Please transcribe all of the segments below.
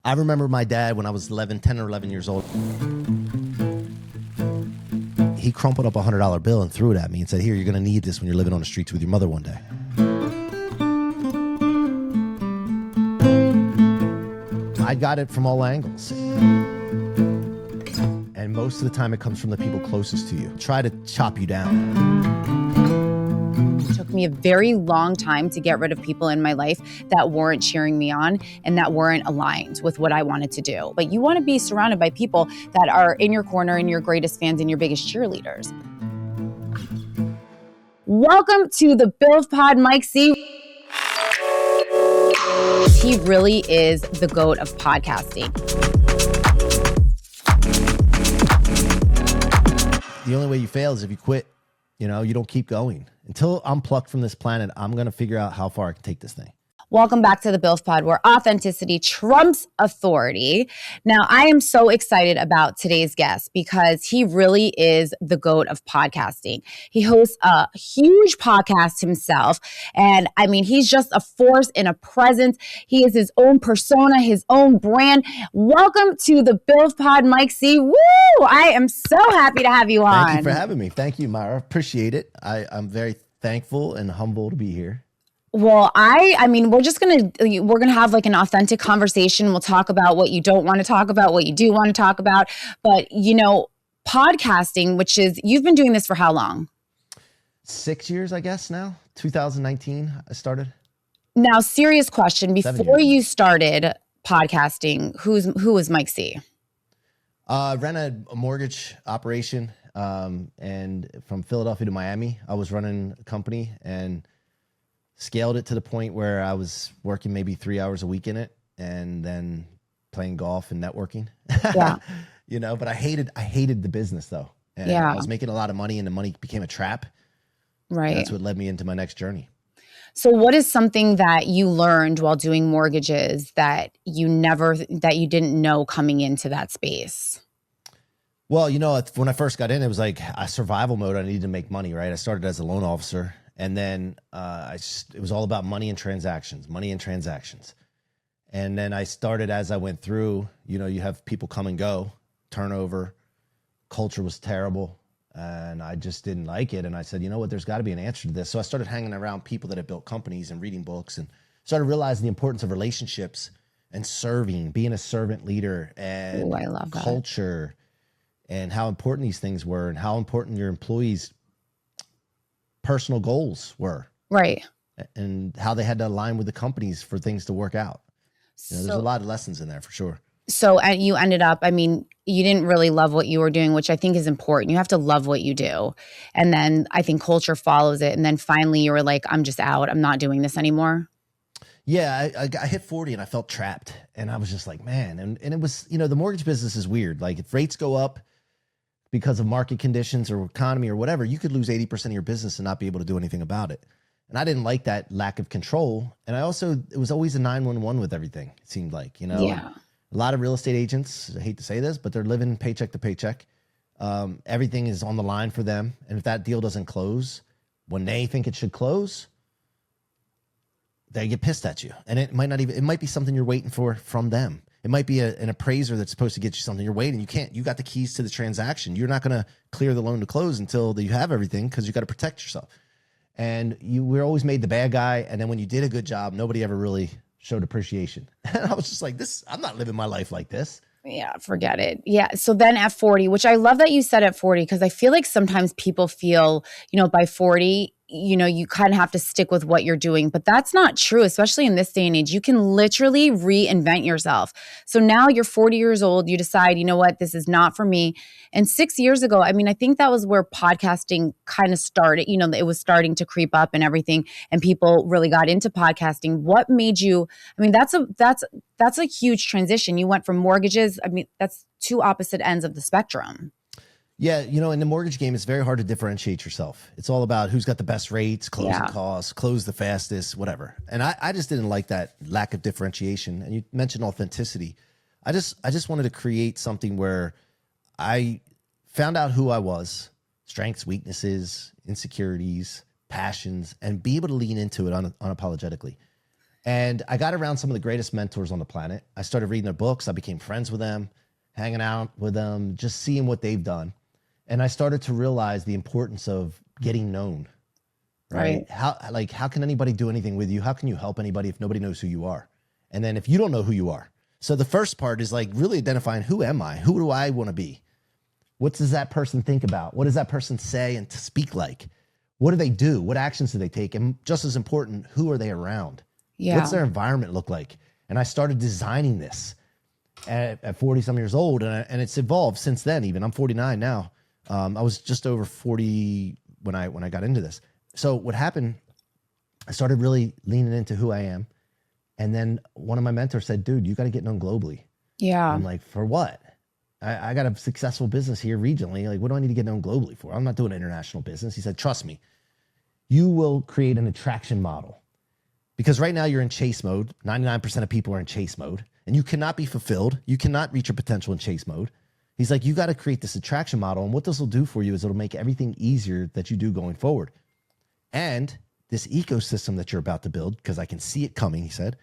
I remember my dad when I was 10 or 11 years old. He crumpled up a $100 bill and threw it at me and said, "Here, you're going to need this when you're living on the streets with your mother one day." I got it from all angles. And most of the time it comes from the people closest to you. Try to chop you down. It took me a very long time to get rid of people in my life that weren't cheering me on and that weren't aligned with what I wanted to do. But you want to be surrounded by people that are in your corner and your greatest fans and your biggest cheerleaders. Welcome to the Build Pod, Mike C. He really is the GOAT of podcasting. The only way you fail is if you quit. You know, you don't keep going. Until I'm plucked from this planet, I'm going to figure out how far I can take this thing. Welcome back to the Build Pod, where authenticity trumps authority. Now, I am so excited about today's guest because he really is the GOAT of podcasting. He hosts a huge podcast himself. And I mean, he's just a force and a presence. He is his own persona, his own brand. Welcome to the Build Pod, Mike C. Woo! I am so happy to have you on. Thank you for having me. Thank you, Myra. Appreciate it. I'm very thankful and humble to be here. Well, I mean, we're going to have like an authentic conversation. We'll talk about what you don't want to talk about, what you do want to talk about. But, you know, podcasting, which is, you've been doing this for how long? 6 years, I guess now. 2019, I started. Now, serious question. Before you started podcasting, who was Mike C? I ran a mortgage operation, and from Philadelphia to Miami, I was running a company and scaled it to the point where I was working maybe 3 hours a week in it and then playing golf and networking. Yeah. You know, but I hated the business though. And yeah. I was making a lot of money and the money became a trap. Right. And that's what led me into my next journey. So what is something that you learned while doing mortgages that you didn't know coming into that space? Well, you know, when I first got in, it was like a survival mode. I needed to make money, right? I started as a loan officer. And then it was all about money and transactions. And then I started as I went through, you know, you have people come and go, turnover, culture was terrible. And I just didn't like it. And I said, you know what, there's got to be an answer to this. So I started hanging around people that had built companies and reading books and started realizing the importance of relationships and serving, being a servant leader and I love that. Culture and how important these things were and how important your employees' personal goals were, right, and how they had to align with the companies for things to work out. You know, there's a lot of lessons in there for sure. So you ended up, I mean, you didn't really love what you were doing, which I think is important. You have to love what you do. And then I think culture follows it. And then finally you were like, I'm just out. I'm not doing this anymore. Yeah, I hit 40 and I felt trapped. And I was just like, man. And it was, you know, the mortgage business is weird. Like if rates go up because of market conditions or economy or whatever, you could lose 80% of your business and not be able to do anything about it. And I didn't like that lack of control. And it was always a 911 with everything, it seemed like, you know. Yeah. A lot of real estate agents, I hate to say this, but they're living paycheck to paycheck. Everything is on the line for them. And if that deal doesn't close, when they think it should close, they get pissed at you. And it might be something you're waiting for from them. It might be an appraiser that's supposed to get you something. You're waiting. You got the keys to the transaction. You're not going to clear the loan to close until you have everything because you got to protect yourself. And we're always made the bad guy. And then when you did a good job, nobody ever really showed appreciation. And I was just like, I'm not living my life like this. Yeah, forget it. Yeah. So then at 40, which I love that you said at 40, because I feel like sometimes people feel, you know, by 40, you know, you kind of have to stick with what you're doing, but that's not true, especially in this day and age. You can literally reinvent yourself. So now you're 40 years old, you decide, you know what, this is not for me. And 6 years ago, I mean, I think that was where podcasting kind of started, you know, it was starting to creep up and everything, and people really got into podcasting. What made you, I mean, that's a huge transition. You went from mortgages, I mean, that's two opposite ends of the spectrum. Yeah, you know, in the mortgage game, it's very hard to differentiate yourself. It's all about who's got the best rates, closing costs, close the fastest, whatever. And I just didn't like that lack of differentiation. And you mentioned authenticity. I just wanted to create something where I found out who I was, strengths, weaknesses, insecurities, passions, and be able to lean into it unapologetically. And I got around some of the greatest mentors on the planet. I started reading their books. I became friends with them, hanging out with them, just seeing what they've done. And I started to realize the importance of getting known, right? How can anybody do anything with you? How can you help anybody if nobody knows who you are? And then if you don't know who you are. So the first part is like really identifying, who am I? Who do I want to be? What does that person think about? What does that person say and to speak like? What do they do? What actions do they take? And just as important, who are they around? Yeah. What's their environment look like? And I started designing this at 40 some years old, and it's evolved since then. Even I'm 49 now. I was just over 40 when I got into this. So what happened, I started really leaning into who I am. And then one of my mentors said, dude, you got to get known globally. Yeah. I'm like, for what? I got a successful business here regionally. Like, what do I need to get known globally for? I'm not doing international business. He said, trust me, you will create an attraction model. Because right now you're in chase mode. 99% of people are in chase mode, and you cannot be fulfilled. You cannot reach your potential in chase mode. He's like, you got to create this attraction model. And what this will do for you is it'll make everything easier that you do going forward. And this ecosystem that you're about to build, because I can see it coming, he said,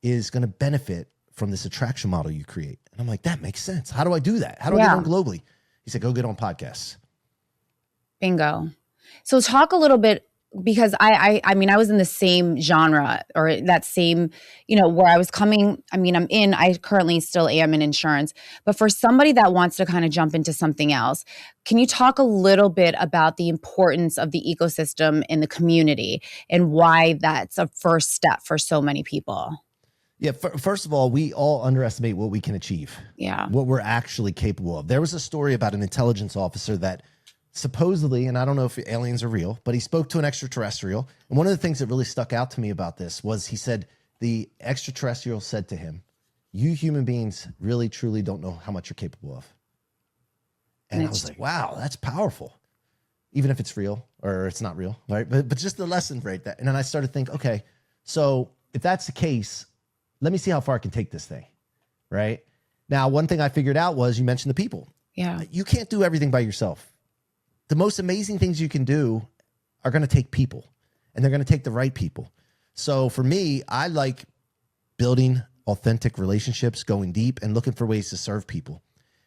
is going to benefit from this attraction model you create. And I'm like, that makes sense. How do I do that? How do I get on globally? He said, go get on podcasts. Bingo. So talk a little bit, because I mean, I was in the same genre, or that same, where I was coming. I mean, I currently still am in insurance, but for somebody that wants to kind of jump into something else, can you talk a little bit about the importance of the ecosystem in the community and why that's a first step for so many people? Yeah. First of all, we all underestimate what we can achieve. Yeah. What we're actually capable of. There was a story about an intelligence officer that supposedly, and I don't know if aliens are real, but he spoke to an extraterrestrial. And one of the things that really stuck out to me about this was he said the extraterrestrial said to him, you human beings really, truly don't know how much you're capable of. And I was like, wow, that's powerful. Even if it's real or it's not real, right? But just the lesson right there. And then I started to think, okay, so if that's the case, let me see how far I can take this thing, right? Now, one thing I figured out was you mentioned the people. Yeah. You can't do everything by yourself. The most amazing things you can do are going to take people, and they're going to take the right people. So for me, I like building authentic relationships, going deep and looking for ways to serve people.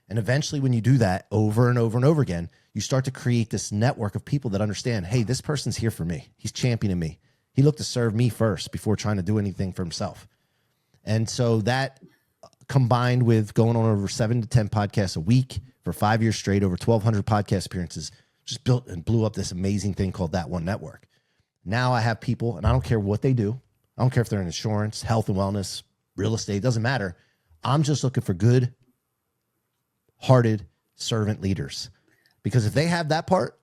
And eventually when you do that over and over and over again, you start to create this network of people that understand, hey, this person's here for me. He's championing me. He looked to serve me first before trying to do anything for himself. And so that combined with going on over 7 to 10 podcasts a week for 5 years straight, over 1,200 podcast appearances, just built and blew up this amazing thing called That One Network. Now I have people, and I don't care what they do. I don't care if they're in insurance, health and wellness, real estate, doesn't matter. I'm just looking for good-hearted servant leaders. Because if they have that part,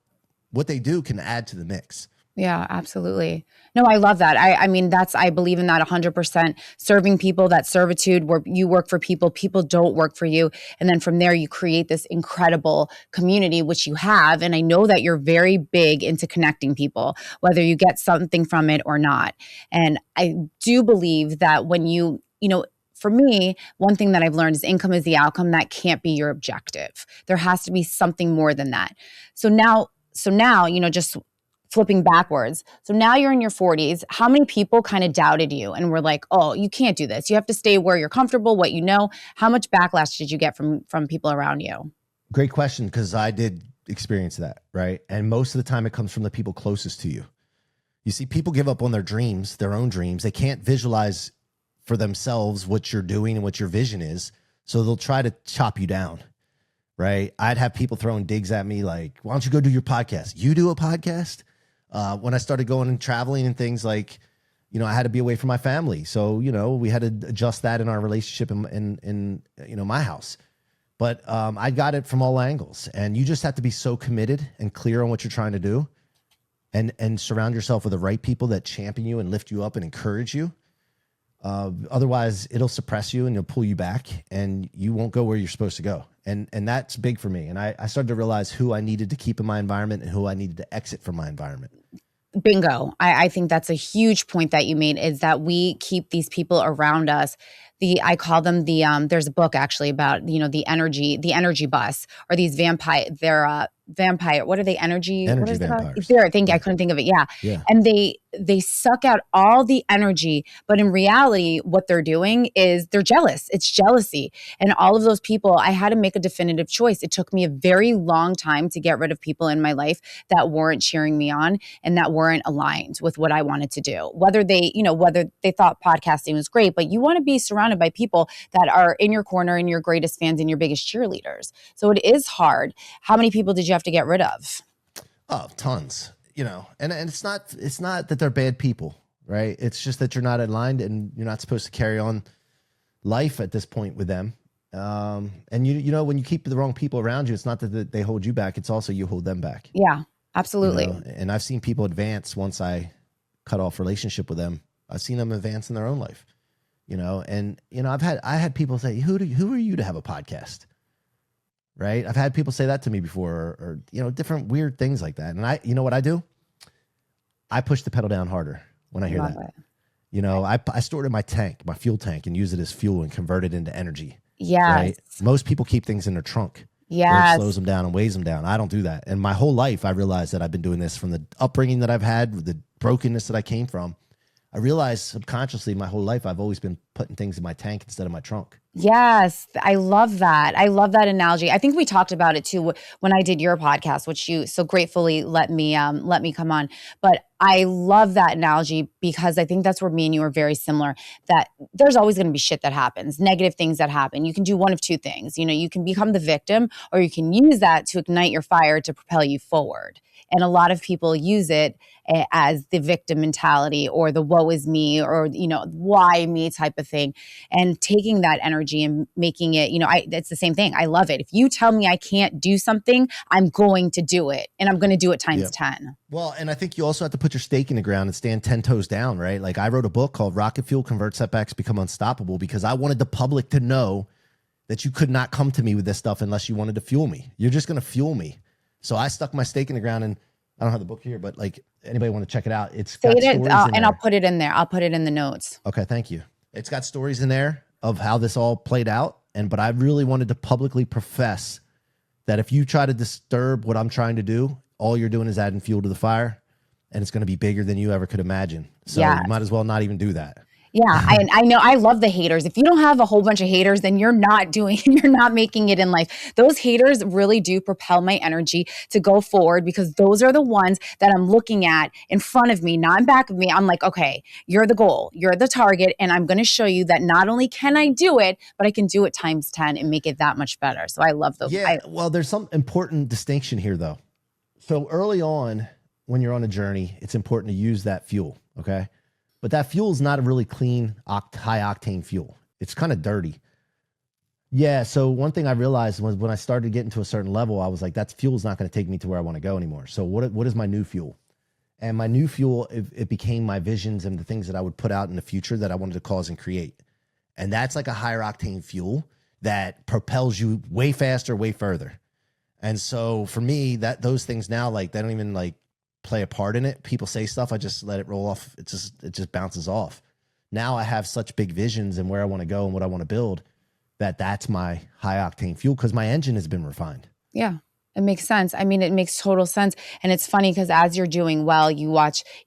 what they do can add to the mix. Yeah, absolutely. No, I love that. I mean, I believe in that 100%. Serving people, that servitude where you work for people, people don't work for you. And then from there, you create this incredible community, which you have. And I know that you're very big into connecting people, whether you get something from it or not. And I do believe that when for me, one thing that I've learned is income is the outcome. That can't be your objective. There has to be something more than that. So now, just flipping backwards. So now you're in your 40s. How many people kind of doubted you and were like, oh, you can't do this. You have to stay where you're comfortable, what you know. How much backlash did you get from people around you? Great question, because I did experience that, right? And most of the time it comes from the people closest to you. You see, people give up on their dreams, their own dreams. They can't visualize for themselves what you're doing and what your vision is. So they'll try to chop you down, right? I'd have people throwing digs at me like, why don't you go do your podcast? You do a podcast? When I started going and traveling and things like, I had to be away from my family. So, we had to adjust that in our relationship in my house. But I got it from all angles. And you just have to be so committed and clear on what you're trying to do and surround yourself with the right people that champion you and lift you up and encourage you. Otherwise, it'll suppress you and it'll pull you back and you won't go where you're supposed to go. And that's big for me. And I started to realize who I needed to keep in my environment and who I needed to exit from my environment. Bingo. I think that's a huge point that you made, is that we keep these people around us I call them there's a book actually about, the energy bus, or these vampire, what are they? What Energy is it called? vampires. There, thank you. I Yeah. couldn't think of it. Yeah. Yeah. And they suck out all the energy, but in reality, what they're doing is they're jealous. It's jealousy. And all of those people, I had to make a definitive choice. It took me a very long time to get rid of people in my life that weren't cheering me on and that weren't aligned with what I wanted to do. Whether they thought podcasting was great, but you want to be surrounded by people that are in your corner and your greatest fans and your biggest cheerleaders. So it is hard. How many people did you have to get rid of? Oh, tons. And it's not that they're bad people, right? It's just that you're not aligned and you're not supposed to carry on life at this point with them. And when you keep the wrong people around you, it's not that they hold you back. It's also you hold them back. Yeah, absolutely. And I've seen people advance once I cut off relationship with them. I've seen them advance in their own life, I had people say, who are you to have a podcast? Right. I've had people say that to me before, or different weird things like that. And what I do? I push the pedal down harder when I hear that. I store it in my tank, my fuel tank, and use it as fuel and convert it into energy. Yes. Right? Most people keep things in their trunk. Yes. Where it slows them down and weighs them down. I don't do that. And my whole life, I realized that I've been doing this from the upbringing that I've had, the brokenness that I came from. I realized subconsciously my whole life, I've always been putting things in my tank instead of my trunk. Yes, I love that. I love that analogy. I think we talked about it too when I did your podcast, which you so gratefully let me come on. But I love that analogy because I think that's where me and you are very similar, that there's always going to be shit that happens, negative things that happen. You can do one of two things. You can become the victim, or you can use that to ignite your fire to propel you forward. And a lot of people use it as the victim mentality, or the woe is me, or, why me type of thing. And taking that energy and making it, it's the same thing. I love it. If you tell me I can't do something, I'm going to do it, and I'm going to do it times 10. Well, and I think you also have to put your stake in the ground and stand 10 toes down, right? Like I wrote a book called Rocket Fuel, Convert Setbacks, Become Unstoppable, because I wanted the public to know that you could not come to me with this stuff unless you wanted to fuel me. You're just going to fuel me. So I stuck my stake in the ground, and I don't have the book here, but like anybody want to check it out? It's got stories in there. I'll put it in there. I'll put it in the notes. Okay, thank you. It's got stories in there of how this all played out, but I really wanted to publicly profess that if you try to disturb what I'm trying to do, all you're doing is adding fuel to the fire, and it's going to be bigger than you ever could imagine. So you might as well not even do that. Yeah, I know. I love the haters. If you don't have a whole bunch of haters, then you're not making it in life. Those haters really do propel my energy to go forward, because those are the ones that I'm looking at in front of me, not in back of me. I'm like, okay, you're the goal, you're the target, and I'm going to show you that not only can I do it, but I can do it times 10 and make it that much better. So I love those. Yeah, well, there's some important distinction here, though. So early on, when you're on a journey, it's important to use that fuel, okay? But that fuel is not a really clean, high octane fuel. It's kind of dirty. Yeah. So one thing I realized was when I started getting to a certain level, I was like, that fuel is not going to take me to where I want to go anymore. So what is my new fuel? And my new fuel, it became my visions and the things that I would put out in the future that I wanted to cause and create. And that's like a higher octane fuel that propels you way faster, way further. And so for me, those things now, like they don't even like play a part in it. People say stuff, I just let it roll off. It just bounces off. Now I have such big visions and where I want to go and what I want to build, that's my high octane fuel, because my engine has been refined. Yeah, it makes sense. I mean, it makes total sense. And it's funny because as you're doing well, you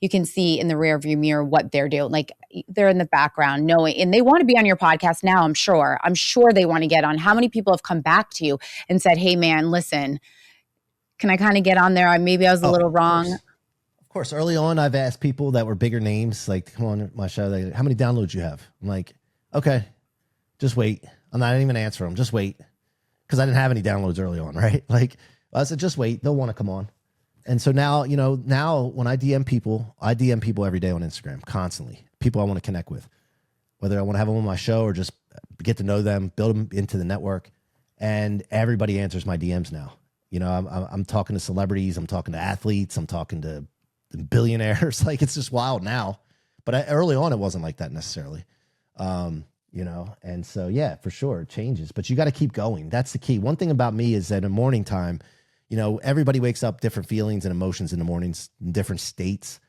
can see in the rear view mirror what they're doing. Like they're in the background knowing, and they want to be on your podcast now. I'm sure they want to get on. How many people have come back to you and said, hey man, listen, can I kind of get on there? Maybe I was a little wrong. Of course. Early on, I've asked people that were bigger names, like, come on my show, like, how many downloads you have? I'm like, okay, just wait. I'm not even answer them. Just wait. Because I didn't have any downloads early on, right? Like I said, just wait. They'll want to come on. And so now, when I DM people every day on Instagram, constantly. People I want to connect with, whether I want to have them on my show or just get to know them, build them into the network. And everybody answers my DMs now. I'm talking to celebrities, I'm talking to athletes, I'm talking to billionaires. Like it's just wild now. But early on, it wasn't like that necessarily. And so, yeah, for sure it changes, but you got to keep going. That's the key. One thing about me is that in morning time, everybody wakes up different feelings and emotions in the mornings in different states.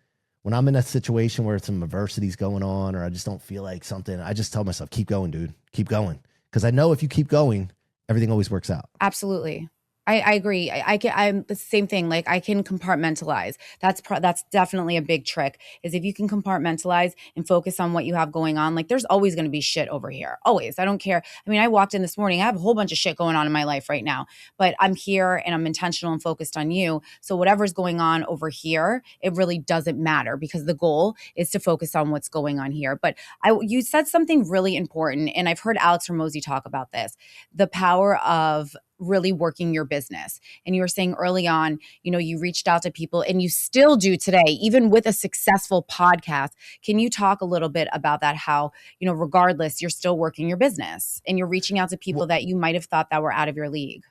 when I'm in a situation where some adversity's going on, or I just don't feel like something, I just tell myself, keep going, dude, keep going. Because I know if you keep going, everything always works out. Absolutely. I agree. I'm the same thing. Like I can compartmentalize. That's definitely a big trick is if you can compartmentalize and focus on what you have going on. Like there's always going to be shit over here. Always. I don't care. I mean, I walked in this morning. I have a whole bunch of shit going on in my life right now, but I'm here and I'm intentional and focused on you. So whatever's going on over here, it really doesn't matter because the goal is to focus on what's going on here. But you said something really important, and I've heard Alex Hormozy talk about this, the power of really working your business. And you were saying early on, you reached out to people and you still do today, even with a successful podcast. Can you talk a little bit about that? How, regardless, you're still working your business and you're reaching out to people that you might have thought that were out of your league.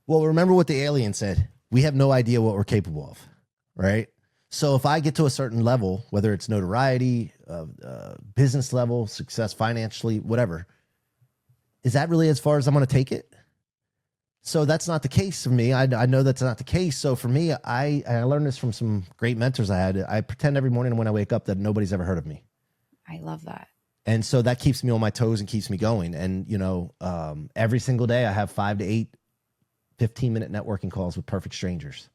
Well, remember what the alien said. We have no idea what we're capable of, right? So if I get to a certain level, whether it's notoriety, business level, success financially, whatever, is that really as far as I'm going to take it? So that's not the case for me. I know that's not the case. So for me, I learned this from some great mentors I had. I pretend every morning when I wake up that nobody's ever heard of me. I love that. And so that keeps me on my toes and keeps me going. And, every single day I have 5 to 8 15-minute networking calls with perfect strangers.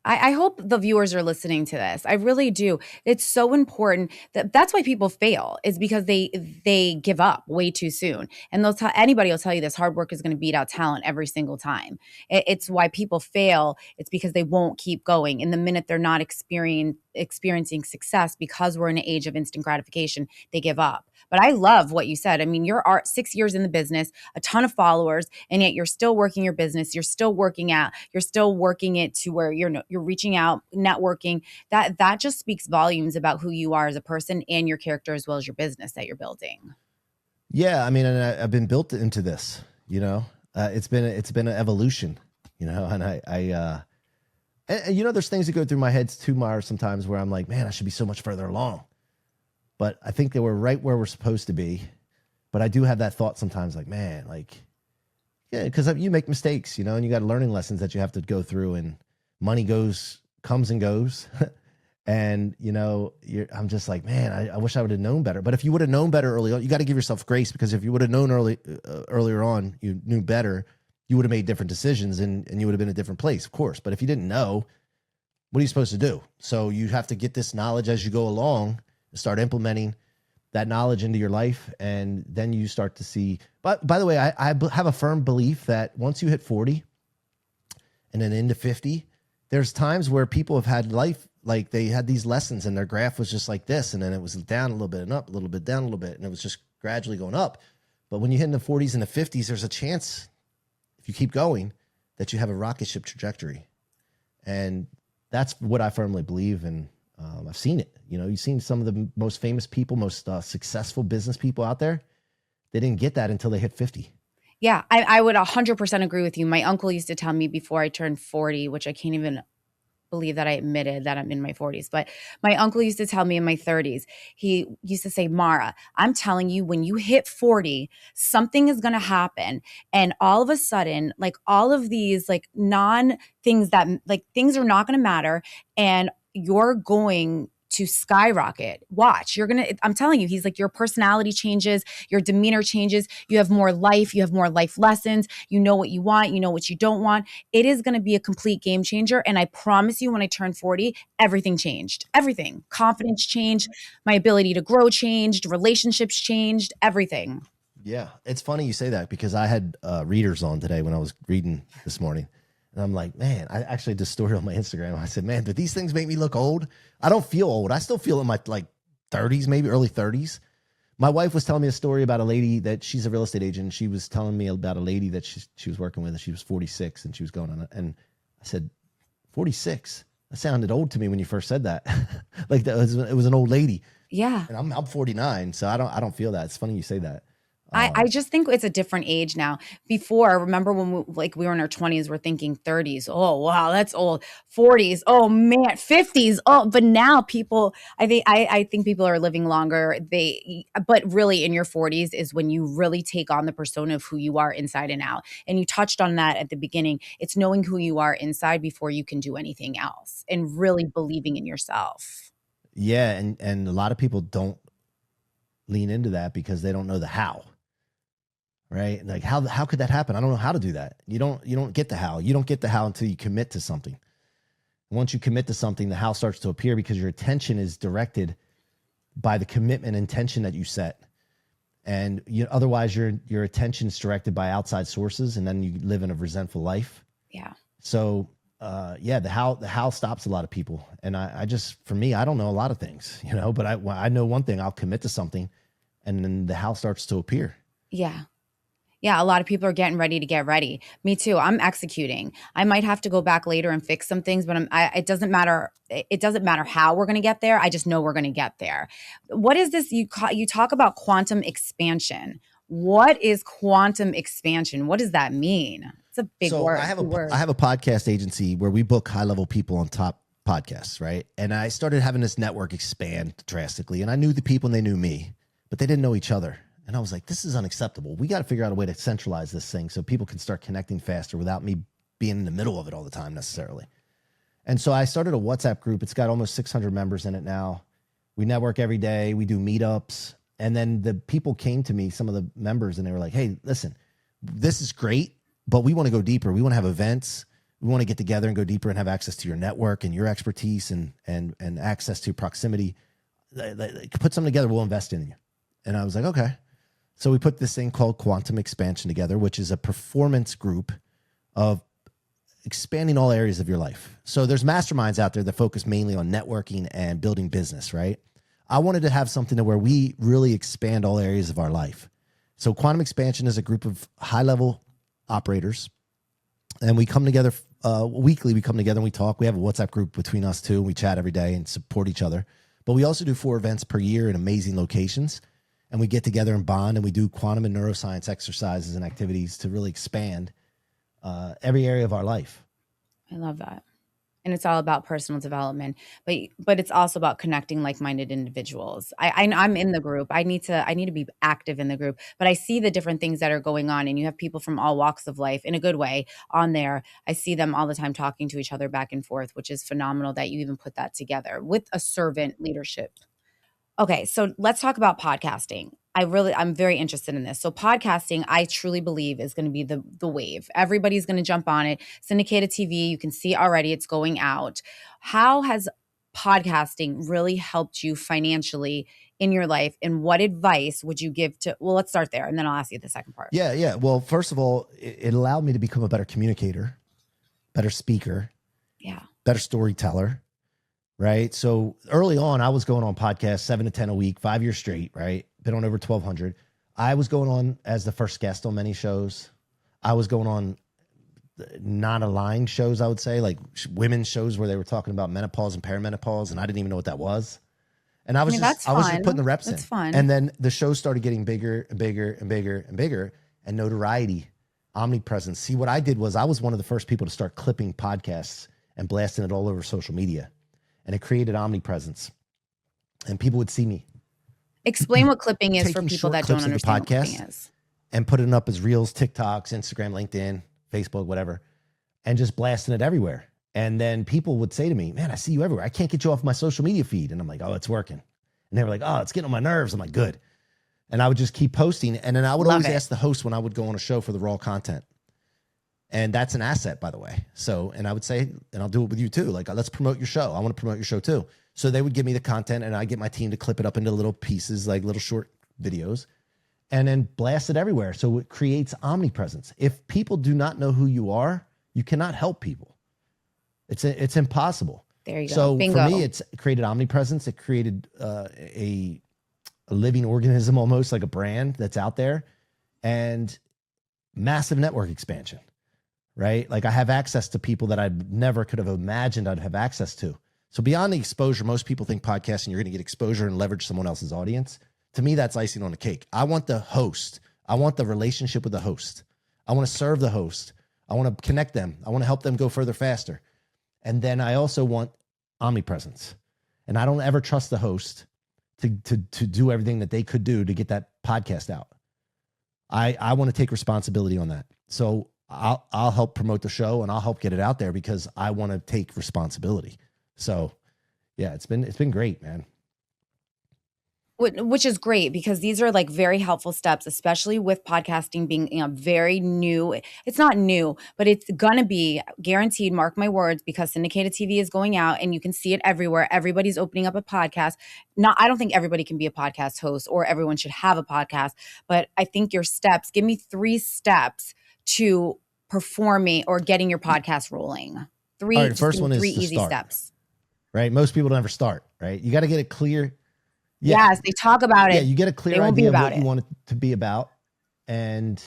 I hope the viewers are listening to this. I really do. It's so important that's why people fail is because they give up way too soon. And anybody will tell you this, hard work is going to beat out talent every single time. It's why people fail. It's because they won't keep going. And the minute they're not experiencing success because we're in an age of instant gratification, they give up. But I love what you said. I mean, you're 6 years in the business, a ton of followers, and yet you're still working your business. You're still working it to where you're reaching out, networking. That just speaks volumes about who you are as a person and your character as well as your business that you're building. Yeah, I mean, and I've been built into this. It's been an evolution. And I there's things that go through my head too, Mara, sometimes where I'm like, man, I should be so much further along. But I think that we're right where we're supposed to be. But I do have that thought sometimes like, man, because you make mistakes, and you got learning lessons that you have to go through, and money comes and goes. And, I'm just like, man, I wish I would have known better. But if you would have known better early on, you got to give yourself grace, because if you would have known earlier on, you knew better, you would have made different decisions and you would have been in a different place, of course. But if you didn't know, what are you supposed to do? So you have to get this knowledge as you go along, start implementing that knowledge into your life. And then you start to see, but by the way, I have a firm belief that once you hit 40 and then into 50, there's times where people have had life, like they had these lessons and their graph was just like this. And then it was down a little bit and up a little bit, down a little bit. And it was just gradually going up. But when you hit in the 40s and the 50s, there's a chance, if you keep going, that you have a rocket ship trajectory. And that's what I firmly believe in. I've seen it. You've seen some of the most famous people, most successful business people out there. They didn't get that until they hit 50. Yeah, I would 100% agree with you. My uncle used to tell me before I turned 40, which I can't even believe that I admitted that I'm in my 40s, but my uncle used to tell me in my 30s, he used to say, Mara, I'm telling you, when you hit 40, something is going to happen. And all of a sudden, like all of these like things are not going to matter. And you're going to skyrocket. Watch, I'm telling you, he's like, your personality changes, your demeanor changes. You have more life lessons. You know what you want, you know what you don't want. It is going to be a complete game changer. And I promise you, when I turned 40, everything changed. Everything. Confidence changed. My ability to grow changed. Relationships changed. Everything. Yeah. It's funny you say that, because I had readers on today when I was reading this morning. And I'm like, man, I actually did a story on my Instagram. I said, man, do these things make me look old? I don't feel old. I still feel in my 30s, maybe early 30s. My wife was telling me a story about a lady that she's a real estate agent. And she was telling me about a lady that she was working with, and she was 46 and she was going on it. And I said, 46? That sounded old to me when you first said that. Like it was an old lady. Yeah. And I'm 49, so I don't feel that. It's funny you say that. I just think it's a different age now. Before, remember when we were in our 20s, we're thinking 30s. Oh, wow, that's old. 40s. Oh man, 50s. Oh, but now people, I think people are living longer. But really in your 40s is when you really take on the persona of who you are inside and out. And you touched on that at the beginning. It's knowing who you are inside before you can do anything else, and really believing in yourself. Yeah, and a lot of people don't lean into that because they don't know the how. Right? Like how could that happen? I don't know how to do that. You don't get the how. You don't get the how until you commit to something. Once you commit to something, the how starts to appear because your attention is directed by the commitment and intention that you set. And otherwise your attention is directed by outside sources, and then you live in a resentful life. Yeah. So the how stops a lot of people. And I just, for me, I don't know a lot of things, but I know one thing. I'll commit to something, and then the how starts to appear. Yeah. Yeah, a lot of people are getting ready to get ready. Me too. I'm executing. I might have to go back later and fix some things, but it doesn't matter. It doesn't matter how we're going to get there. I just know we're going to get there. What is this? You talk about quantum expansion. What is quantum expansion? What does that mean? It's a big word. I have a podcast agency where we book high level people on top podcasts, right? And I started having this network expand drastically, and I knew the people and they knew me, but they didn't know each other. And I was like, this is unacceptable. We got to figure out a way to centralize this thing so people can start connecting faster without me being in the middle of it all the time necessarily. And so I started a WhatsApp group. It's got almost 600 members in it now. We network every day. We do meetups. And then the people came to me, some of the members, and they were like, hey, listen, this is great, but we want to go deeper. We want to have events. We want to get together and go deeper and have access to your network and your expertise and access to proximity. Put something together. We'll invest in you. And I was like, okay. So we put this thing called Quantum Expansion together, which is a performance group of expanding all areas of your life. So there's masterminds out there that focus mainly on networking and building business, right? I wanted to have something where we really expand all areas of our life. So Quantum Expansion is a group of high-level operators, and we come together weekly. We come together and we talk. We have a WhatsApp group between us two, and we chat every day and support each other. But we also do 4 events per year in amazing locations. And we get together and bond, and we do quantum and neuroscience exercises and activities to really expand every area of our life. I love that. And it's all about personal development, but it's also about connecting like-minded individuals. I'm in the group. I need to be active in the group, but I see the different things that are going on, and you have people from all walks of life in a good way on there. I see them all the time talking to each other back and forth, which is phenomenal that you even put that together with a servant leadership. Okay, so let's talk about podcasting. I'm very interested in this. So podcasting, I truly believe, is going to be the wave. Everybody's going to jump on it. Syndicated TV, you can see already it's going out. How has podcasting really helped you financially in your life? And what advice would you give let's start there, and then I'll ask you the second part. Yeah. Well, first of all, it allowed me to become a better communicator, better speaker, better storyteller. Right. So early on, I was going on podcasts 7 to 10 a week, 5 years straight. Right. Been on over 1,200. I was going on as the first guest on many shows. I was going on non-aligned shows, I would say, like women's shows where they were talking about menopause and perimenopause, and I didn't even know what that was. And I was just putting the reps in. That's fun. And then the show started getting bigger and bigger and bigger and bigger, and notoriety, omnipresence. See, what I did was I was one of the first people to start clipping podcasts and blasting it all over social media. And it created omnipresence, and people would see me. Explain what clipping is for people that don't understand what clipping is. And putting it up as reels, TikToks, Instagram, LinkedIn, Facebook, whatever, and just blasting it everywhere. And then people would say to me, man, I see you everywhere. I can't get you off my social media feed. And I'm like, oh, it's working. And they were like, oh, it's getting on my nerves. I'm like, good. And I would just keep posting. And then I would always ask the host when I would go on a show for the raw content. And that's an asset, by the way. So, and I would say, and I'll do it with you too. Like, let's promote your show. I want to promote your show too. So they would give me the content, and I get my team to clip it up into little pieces, like little short videos, and then blast it everywhere. So it creates omnipresence. If people do not know who you are, you cannot help people. It's impossible. There you go. So Bingo. For me, it's created omnipresence. It created a living organism, almost like a brand that's out there, and massive network expansion. Right? Like I have access to people that I never could have imagined I'd have access to. So beyond the exposure, most people think podcasting, you're going to get exposure and leverage someone else's audience. To me, that's icing on the cake. I want the host. I want the relationship with the host. I want to serve the host. I want to connect them. I want to help them go further faster. And then I also want omnipresence. And I don't ever trust the host to do everything that they could do to get that podcast out. I want to take responsibility on that. So I'll help promote the show, and I'll help get it out there because I want to take responsibility. So, Yeah, it's been great, man. Which is great because these are like very helpful steps, especially with podcasting being very new. It's not new, but it's gonna be guaranteed. Mark my words, because syndicated TV is going out, and you can see it everywhere. Everybody's opening up a podcast. I don't think everybody can be a podcast host, or everyone should have a podcast. But I think your steps. Give me 3 steps to performing or getting your podcast rolling. Three. All right, the first one is three to easy start. steps. Right, most people don't ever start. Right, you got to get it clear. Yeah. Yes, they talk about it. Yeah, you get a clear idea of what you want it to be about, and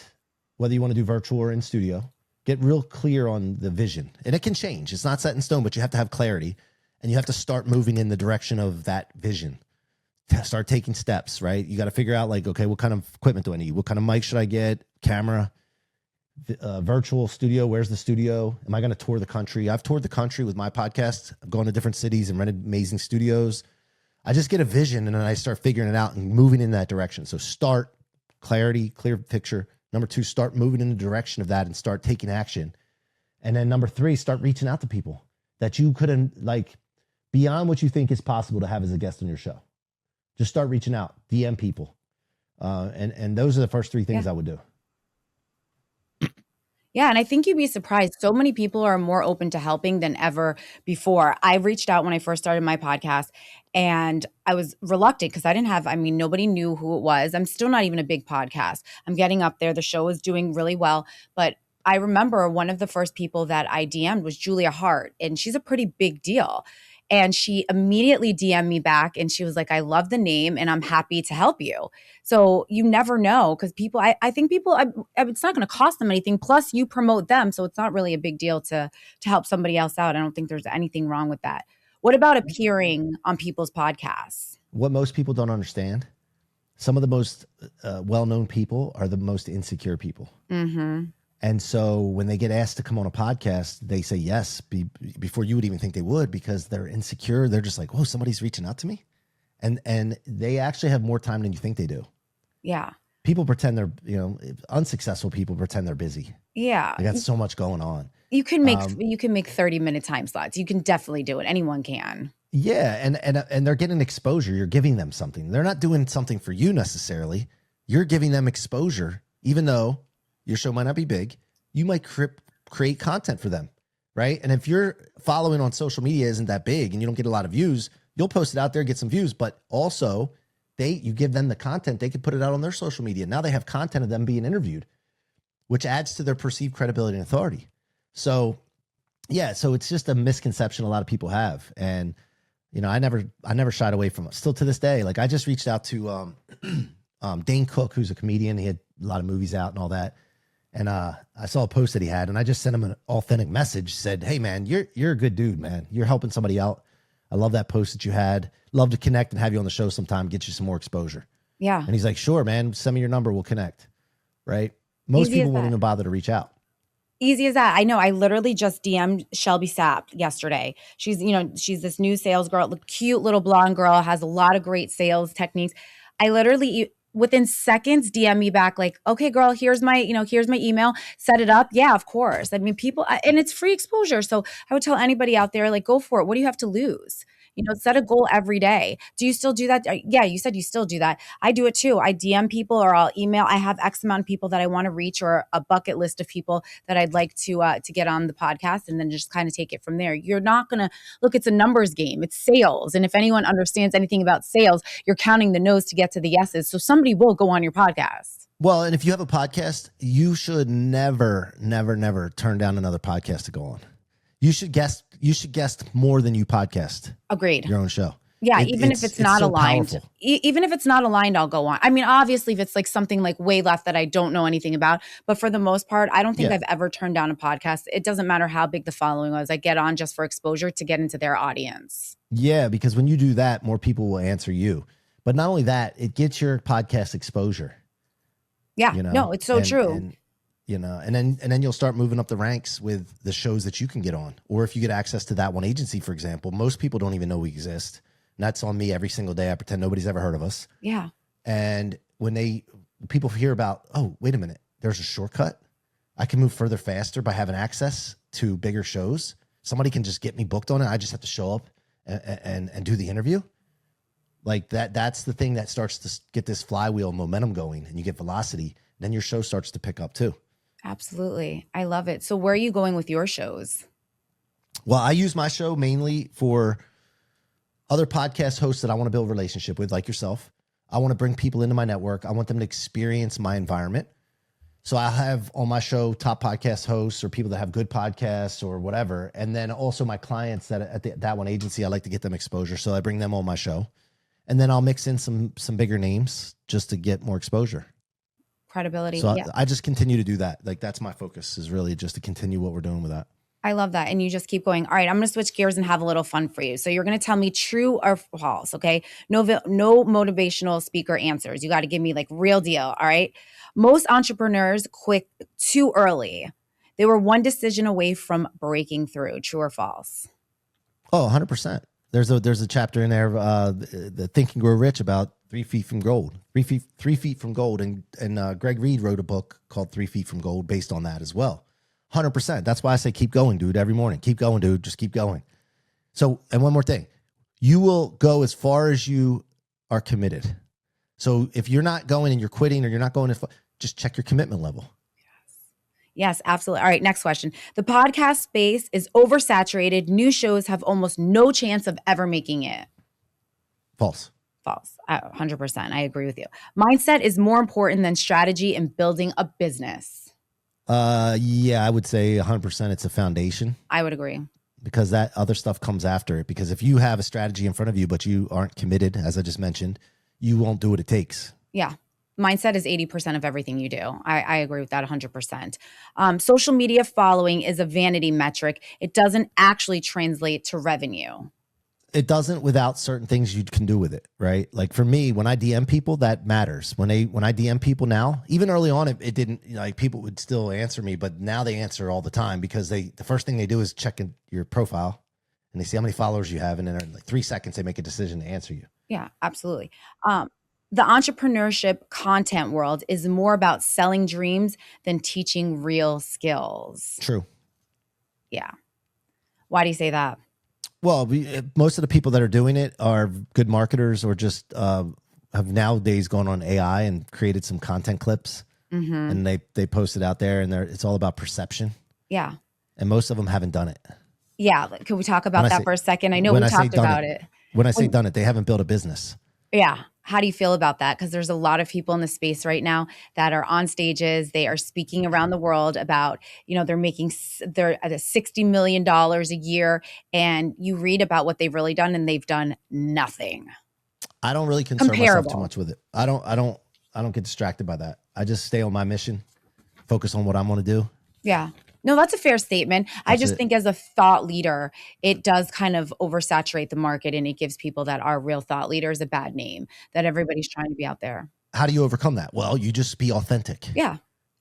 whether you want to do virtual or in studio. Get real clear on the vision, and it can change. It's not set in stone, but you have to have clarity, and you have to start moving in the direction of that vision. Start taking steps. Right, you got to figure out like, okay, what kind of equipment do I need? What kind of mic should I get? Camera, virtual studio. Where's the studio? Am I going to tour the country? I've toured the country with my podcast. I've gone to different cities and rented amazing studios. I just get a vision and then I start figuring it out and moving in that direction. So start, clarity, clear picture. Number 2, start moving in the direction of that and start taking action. And then number 3, start reaching out to people that you couldn't, like, beyond what you think is possible to have as a guest on your show. Just start reaching out, DM people. And those are the first 3 things I would do. Yeah, and I think you'd be surprised. So many people are more open to helping than ever before. I reached out when I first started my podcast, and I was reluctant because nobody knew who it was. I'm still not even a big podcast. I'm getting up there. The show is doing really well. But I remember one of the first people that I DM'd was Julia Hart, and she's a pretty big deal. And she immediately DM'd me back, and she was like, I love the name and I'm happy to help you. So you never know, because people, I think people, it's not going to cost them anything. Plus you promote them. So it's not really a big deal to help somebody else out. I don't think there's anything wrong with that. What about appearing on people's podcasts? What most people don't understand, some of the most well-known people are the most insecure people. Mm-hmm. And so when they get asked to come on a podcast, they say yes before you would even think they would, because they're insecure. They're just like, "Whoa, somebody's reaching out to me," and they actually have more time than you think they do. Yeah. People pretend they're, unsuccessful people pretend they're busy. Yeah. They got so much going on. You can make 30-minute time slots. You can definitely do it. Anyone can. Yeah, and they're getting exposure. You're giving them something. They're not doing something for you necessarily. You're giving them exposure, even though your show might not be big. You might create content for them, right? And if your following on social media isn't that big and you don't get a lot of views, you'll post it out there, get some views, but also you give them the content. They could put it out on their social media. Now they have content of them being interviewed, which adds to their perceived credibility and authority. So yeah, so it's just a misconception a lot of people have. And, I never shied away from it. Still to this day, like I just reached out to Dane Cook, who's a comedian. He had a lot of movies out and all that. And I saw a post that he had, and I just sent him an authentic message. Said, "Hey man, you're a good dude, man. You're helping somebody out. I love that post that you had. Love to connect and have you on the show sometime. Get you some more exposure." Yeah. And he's like, "Sure, man. Send me your number. We'll connect." Right? Most people won't even bother to reach out. Easy as that. I know. I literally just DM'd Shelby Sapp yesterday. She's this new sales girl, cute little blonde girl, has a lot of great sales techniques. I literally, within seconds, DM me back like, "Okay, girl, here's my email. Set it up." Yeah, of course. I mean, people, and it's free exposure. So I would tell anybody out there, like, go for it. What do you have to lose? Set a goal every day. Do you still do that? Yeah, you said you still do that. I do it too. I DM people or I'll email. I have X amount of people that I want to reach, or a bucket list of people that I'd like to get on the podcast, and then just kind of take it from there. You're not going to look, it's a numbers game. It's sales. And if anyone understands anything about sales, you're counting the no's to get to the yeses. So somebody will go on your podcast. Well, and if you have a podcast, you should never, never, never turn down another podcast to go on. You should guest more than you podcast. Agreed. Your own show. Yeah, even if it's not aligned. Even if it's not aligned, I'll go on. I mean, obviously, if it's like something like way left that I don't know anything about, but for the most part, I don't think I've ever turned down a podcast. It doesn't matter how big the following was. I get on just for exposure to get into their audience. Yeah, because when you do that, more people will answer you. But not only that, it gets your podcast exposure. Yeah, no, it's so true. And then you'll start moving up the ranks with the shows that you can get on. Or if you get access to that one agency, for example, most people don't even know we exist. And that's on me every single day. I pretend nobody's ever heard of us. Yeah. And when people hear about, oh, wait a minute, there's a shortcut. I can move further faster by having access to bigger shows. Somebody can just get me booked on it. I just have to show up and do the interview. Like that's the thing that starts to get this flywheel momentum going, and you get velocity. Then your show starts to pick up too. Absolutely. I love it. So where are you going with your shows? Well, I use my show mainly for other podcast hosts that I want to build a relationship with, like yourself. I want to bring people into my network. I want them to experience my environment. So I have on my show top podcast hosts or people that have good podcasts or whatever. And then also my clients that at that one agency, I like to get them exposure. So I bring them on my show. And then I'll mix in some bigger names just to get more exposure. Credibility. So yeah. I just continue to do that. Like that's my focus, is really just to continue what we're doing with that. I love that. And you just keep going. All right, I'm going to switch gears and have a little fun for you. So you're going to tell me true or false, okay? No motivational speaker answers. You got to give me like real deal, all right? Most entrepreneurs quit too early. They were one decision away from breaking through. True or false? Oh, 100%. There's a chapter in there, the Think and Grow Rich, about 3 feet from gold. 3 feet from gold. And Greg Reed wrote a book called 3 Feet from Gold based on that as well. 100%. That's why I say keep going, dude, every morning. Keep going, dude. Just keep going. So, and one more thing. You will go as far as you are committed. So if you're not going and you're quitting or you're not going as far, just check your commitment level. Yes, absolutely. All right, next question. The podcast space is oversaturated. New shows have almost no chance of ever making it. False. False. 100%. I agree with you. Mindset is more important than strategy in building a business. Yeah, I would say 100% it's a foundation. I would agree. Because that other stuff comes after it. Because if you have a strategy in front of you, but you aren't committed, as I just mentioned, you won't do what it takes. Yeah. Mindset is 80% of everything you do. I agree with that 100%. Social media following is a vanity metric. It doesn't actually translate to revenue. It doesn't without certain things you can do with it, right? Like for me, when I DM people, that matters. When I DM people now, even early on, it didn't, like people would still answer me, but now they answer all the time because the first thing they do is check in your profile and they see how many followers you have. And then in like 3 seconds, they make a decision to answer you. Yeah, absolutely. The entrepreneurship content world is more about selling dreams than teaching real skills. True. Yeah. Why do you say that? Well, most of the people that are doing it are good marketers or just have nowadays gone on AI and created some content clips, and they post it out there, and it's all about perception. Yeah. And most of them haven't done it. Yeah. Can we talk about that for a second? I know we talked about it. When I say done it, they haven't built a business. Yeah. How do you feel about that? Because there's a lot of people in the space right now that are on stages. They are speaking around the world about, they're at $60 million a year. And you read about what they've really done and they've done nothing. I don't really concern myself too much with it. I don't get distracted by that. I just stay on my mission, focus on what I'm going to do. Yeah. No, that's a fair statement. I just think as a thought leader, it does kind of oversaturate the market and it gives people that are real thought leaders a bad name, that everybody's trying to be out there. How do you overcome that? Well, you just be authentic. Yeah.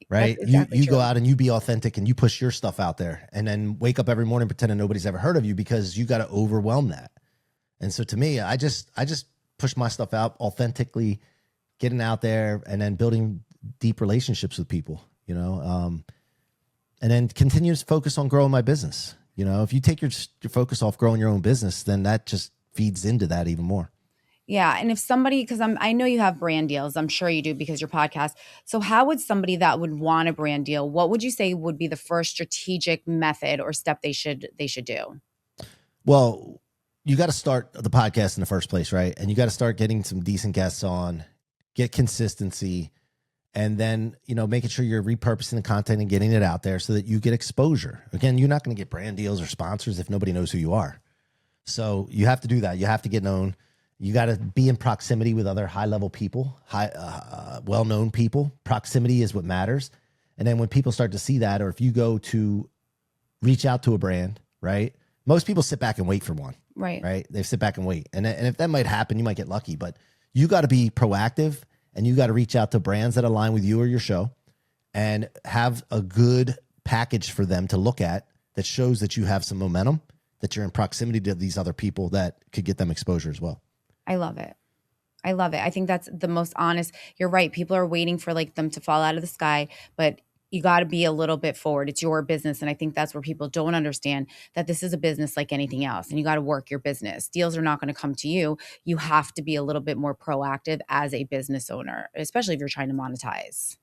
Right. You go out and you be authentic and you push your stuff out there and then wake up every morning pretending nobody's ever heard of you because you got to overwhelm that. And so to me, I just push my stuff out authentically, getting out there and then building deep relationships with people, and then continue to focus on growing my business. If you take your focus off growing your own business, then that just feeds into that even more. Yeah. And if somebody, because I know you have brand deals, I'm sure you do because your podcast. So how would somebody that would want a brand deal, what would you say would be the first strategic method or step they should do? Well, you got to start the podcast in the first place, right? And you got to start getting some decent guests on, get consistency, and then, making sure you're repurposing the content and getting it out there so that you get exposure. Again, you're not going to get brand deals or sponsors if nobody knows who you are. So you have to do that. You have to get known. You got to be in proximity with other high-level people, well-known people. Proximity is what matters. And then when people start to see that, or if you go to reach out to a brand, right? Most people sit back and wait for one. Right. They sit back and wait. And if that might happen, you might get lucky. But you got to be proactive. And you got to reach out to brands that align with you or your show and have a good package for them to look at that shows that you have some momentum, that you're in proximity to these other people that could get them exposure as well. I love it. I think that's the most honest. You're right. People are waiting for them to fall out of the sky, but you got to be a little bit forward. It's your business. And I think that's where people don't understand that this is a business like anything else. And you got to work your business. Deals are not going to come to you. You have to be a little bit more proactive as a business owner, especially if you're trying to monetize.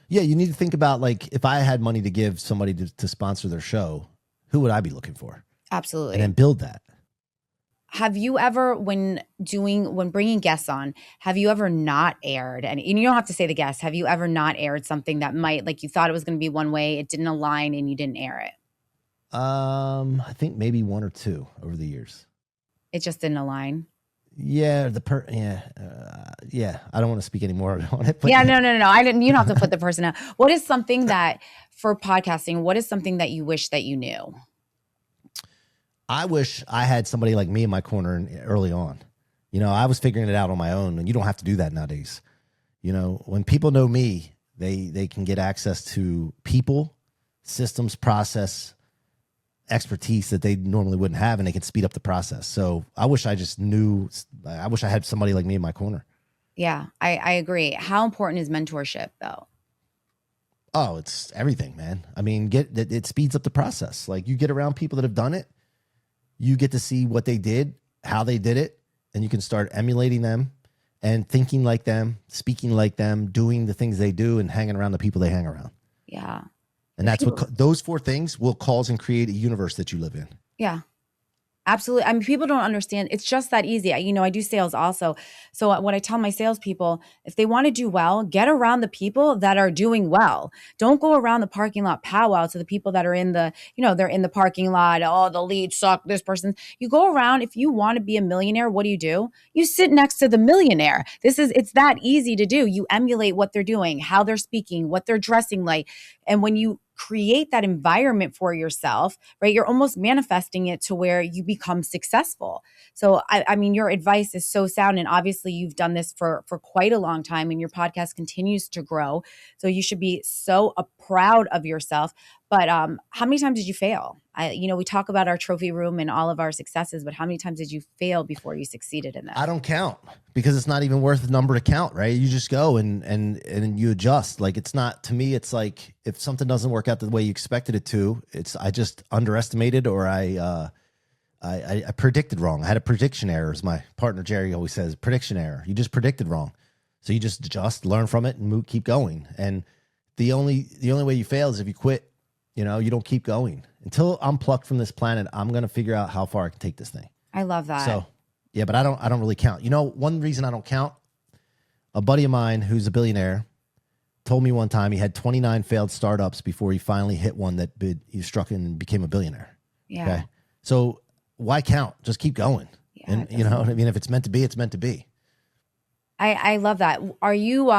Yeah, you need to think about, like, if I had money to give somebody to sponsor their show, who would I be looking for? Absolutely. And then build that. Have you ever, when bringing guests on, have you ever not aired? And you don't have to say the guest. Have you ever not aired something that might, like, you thought it was going to be one way, it didn't align, and you didn't air it? I think maybe one or two over the years. It just didn't align. Yeah, yeah. I don't want to speak anymore on it. But yeah, no. I didn't. You don't have to put the person out. What is something that, for podcasting, what is something that you wish that you knew? I wish I had somebody like me in my corner early on. You know, I was figuring it out on my own, and you don't have to do that nowadays. You know, when people know me, they can get access to people, systems, process, expertise that they normally wouldn't have, and they can speed up the process. So I wish I had somebody like me in my corner. Yeah, I agree. How important is mentorship, though? Oh, it's everything, man. I mean, it speeds up the process. Like, you get around people that have done it, you get to see what they did, how they did it, and you can start emulating them and thinking like them, speaking like them, doing the things they do, and hanging around the people they hang around. Yeah. And that's what those four things will cause and create a universe that you live in. Yeah. Absolutely. I mean, people don't understand. It's just that easy. I do sales also. So what I tell my salespeople, if they want to do well, get around the people that are doing well. Don't go around the parking lot powwow to the people that are in the, they're in the parking lot. Oh, the leads suck. This person. You go around. If you want to be a millionaire, what do? You sit next to the millionaire. It's that easy to do. You emulate what they're doing, how they're speaking, what they're dressing like. And when you create that environment for yourself, right? You're almost manifesting it to where you become successful. So, I mean, your advice is so sound. And obviously you've done this for quite a long time, and your podcast continues to grow. So you should be so proud of yourself. But how many times did you fail? We talk about our trophy room and all of our successes, but how many times did you fail before you succeeded in that? I don't count, because it's not even worth the number to count, right? You just go and you adjust. Like, it's not, to me, it's like, if something doesn't work out the way you expected it to, I just underestimated, or I predicted wrong. I had a prediction error, as my partner Jerry always says, prediction error. You just predicted wrong. So you just adjust, learn from it, and keep going. And the only way you fail is if you quit. You don't keep going. Until I'm plucked from this planet, I'm going to figure out how far I can take this thing. I love that. So, yeah, but I don't really count. One reason I don't count, a buddy of mine who's a billionaire told me one time he had 29 failed startups before he finally hit one that he struck and became a billionaire. Yeah. Okay. So why count? Just keep going. Yeah, and you know what I mean? If it's meant to be, it's meant to be. I love that. Are you,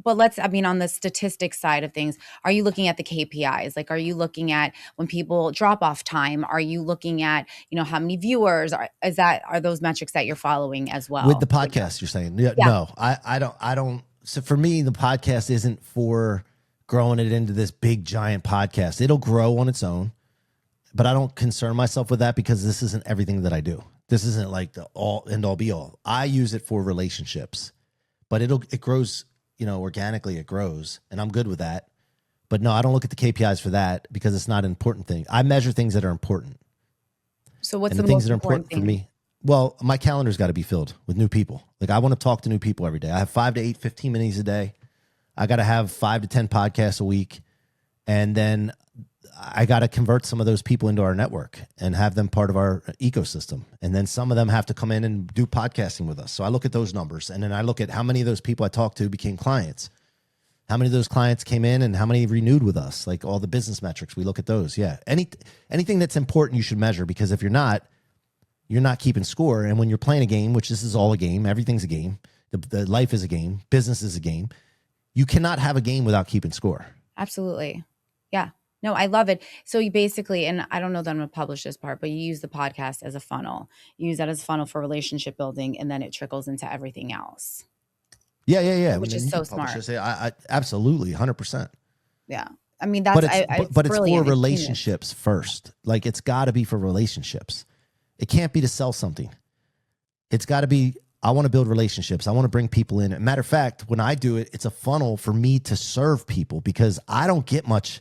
but on the statistics side of things, are you looking at the KPIs? Like, are you looking at when people drop off time? Are you looking at, how many viewers? Are those metrics that you're following as well? With the podcast, you're saying? Yeah. No, I don't. So for me, the podcast isn't for growing it into this big, giant podcast. It'll grow on its own, but I don't concern myself with that, because this isn't everything that I do. This isn't like the all end all be all. I use it for relationships, but it grows. Organically it grows, and I'm good with that. But no, I don't look at the KPIs for that, because it's not an important thing. I measure things that are important. So what's the things that are important for me? Well, my calendar's got to be filled with new people. Like, I want to talk to new people every day. I have 5 to 8, 15 minutes a day. I got to have 5 to 10 podcasts a week. And then I got to convert some of those people into our network and have them part of our ecosystem. And then some of them have to come in and do podcasting with us. So I look at those numbers, and then I look at how many of those people I talked to became clients. How many of those clients came in, and how many renewed with us? Like, all the business metrics, we look at those. Yeah. Anything that's important, you should measure, because if you're not keeping score. And when you're playing a game, which this is all a game, everything's a game. The life is a game. Business is a game. You cannot have a game without keeping score. Absolutely. Yeah. No, I love it. So you basically, and I don't know that I'm going to publish this part, but you use the podcast as a funnel. You use that as a funnel for relationship building, and then it trickles into everything else. Yeah. Which is so smart. I absolutely, 100%. Yeah. I mean, that's, but it's for relationships first. Like, it's got to be for relationships. It can't be to sell something. It's got to be, I want to build relationships. I want to bring people in. Matter of fact, when I do it, it's a funnel for me to serve people because I don't get much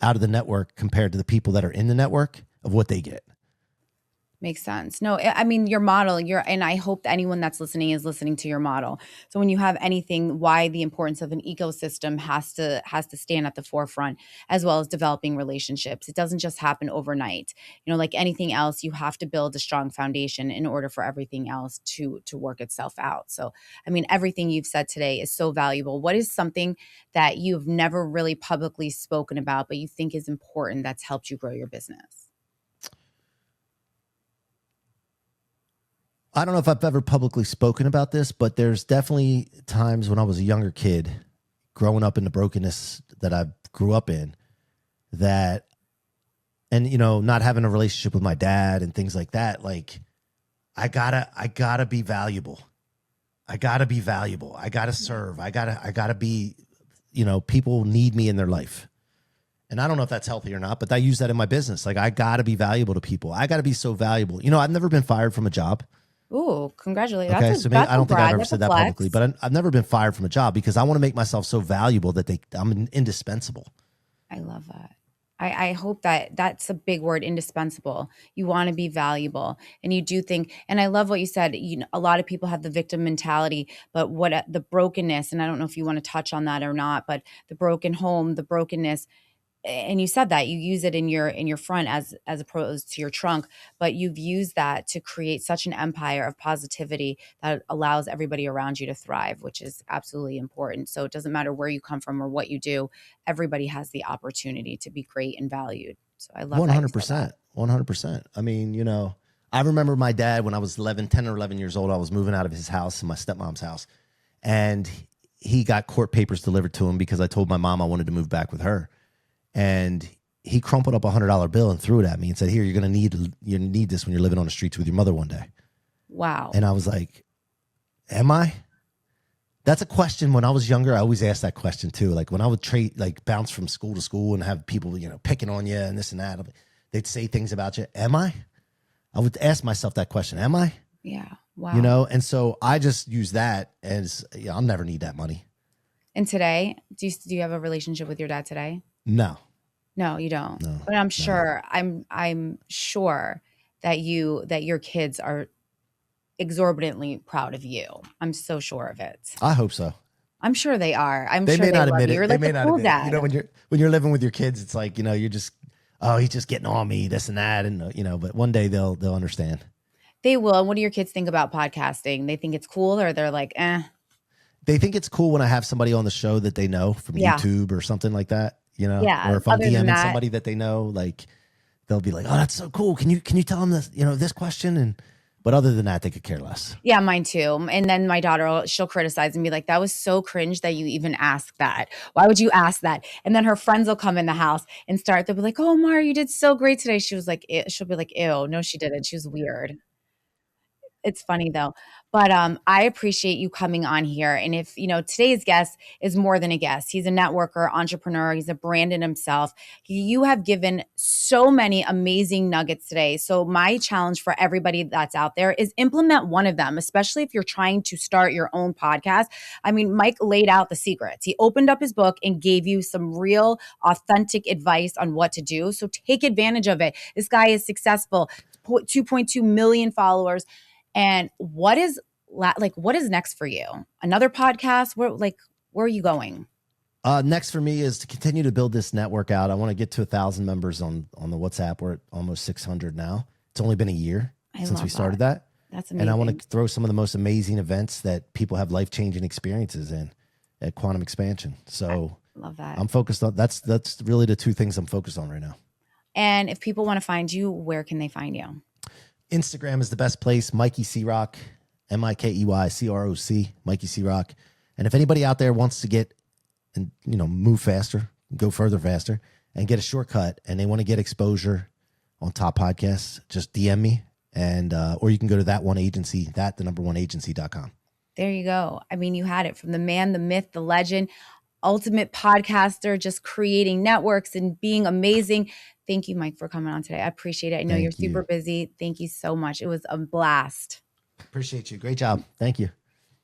out of the network compared to the people that are in the network of what they get. Makes sense. No, I mean, your model, and I hope that anyone that's listening is listening to your model. So when you have anything, why the importance of an ecosystem has to stand at the forefront, as well as developing relationships. It doesn't just happen overnight. Like anything else, you have to build a strong foundation in order for everything else to work itself out. So, I mean, everything you've said today is so valuable. What is something that you've never really publicly spoken about, but you think is important that's helped you grow your business? I don't know if I've ever publicly spoken about this, but there's definitely times when I was a younger kid growing up in the brokenness that I grew up in and not having a relationship with my dad and things like that. Like I gotta be valuable. I gotta serve. I gotta be, people need me in their life. And I don't know if that's healthy or not, but I use that in my business. Like I gotta be valuable to people. I gotta be so valuable. I've never been fired from a job. Ooh, congratulations. Okay, so maybe I don't think I've ever said that flex. publicly, but I've never been fired from a job because I want to make myself so valuable that I'm indispensable. I love that. I hope that that's a big word, indispensable. You want to be valuable, and you do think. And I love what you said. A lot of people have the victim mentality, but what the brokenness, and I don't know if you want to touch on that or not, but the broken home, the brokenness. And you said that you use it in your front as opposed to your trunk, but you've used that to create such an empire of positivity that allows everybody around you to thrive, which is absolutely important. So it doesn't matter where you come from or what you do, everybody has the opportunity to be great and valued. So I love 100%. 100%. I mean, I remember my dad when I was 10 or 11 years old, I was moving out of his house, my stepmom's house, and he got court papers delivered to him because I told my mom I wanted to move back with her. And he crumpled up $100 bill and threw it at me and said, "Here, you need this when you're living on the streets with your mother one day." Wow. And I was like, "Am I?" That's a question. When I was younger, I always asked that question too. Like when I would bounce from school to school and have people, picking on you and this and that, they'd say things about you. Am I? I would ask myself that question. Am I? Yeah. Wow. And so I just use that as, I'll never need that money. And today, do you have a relationship with your dad today? No, you don't. No, but I'm sure, I'm sure that your kids are exorbitantly proud of you. I'm so sure of it. I hope so. I'm sure they are. They may not admit it. You're like the cool dad. When you're living with your kids, it's like, you're just, oh, he's just getting on me, this and that. And, but one day they'll understand. They will. And what do your kids think about podcasting? They think it's cool or they're like, eh? They think it's cool when I have somebody on the show that they know from YouTube or something like that. Yeah. Or if I'm DMing somebody that they know, like they'll be like, "Oh, that's so cool. Can you tell them this, this question?" But other than that, they could care less. Yeah, mine too. And then my daughter, she'll criticize and be like, "That was so cringe that you even asked that. Why would you ask that?" And then her friends will come in the house and they'll be like, "Oh, Mar, you did so great today." She'll be like, "Ew, no, she didn't. She was weird." It's funny though. But I appreciate you coming on here. And if, today's guest is more than a guest, he's a networker, entrepreneur, he's a brand in himself. You have given so many amazing nuggets today. So my challenge for everybody that's out there is implement one of them, especially if you're trying to start your own podcast. I mean, Mike laid out the secrets. He opened up his book and gave you some real authentic advice on what to do. So take advantage of it. This guy is successful, 2.2 million followers. And what is next for you? Another podcast? Where are you going? Next for me is to continue to build this network out. I want to get to 1,000 members on the WhatsApp. We're at almost 600 now. It's only been a year since we started that. That's amazing. And I want to throw some of the most amazing events that people have life-changing experiences in at Quantum Expansion. So I love that. I'm focused on that's really the two things I'm focused on right now. And if people want to find you, where can they find you? Instagram is the best place. Mikey C Rock, MikeyCroc, Mikey C Rock. And if anybody out there wants to get and move faster, go further faster, and get a shortcut, and they want to get exposure on top podcasts, just DM me, and or you can go to that one agency, the number one agency.com. There you go. I mean, you had it from the man, the myth, the legend, ultimate podcaster, just creating networks and being amazing. Thank you, Mike, for coming on today. I appreciate it. I know you're super busy. Thank you so much. It was a blast. Appreciate you. Great job. Thank you.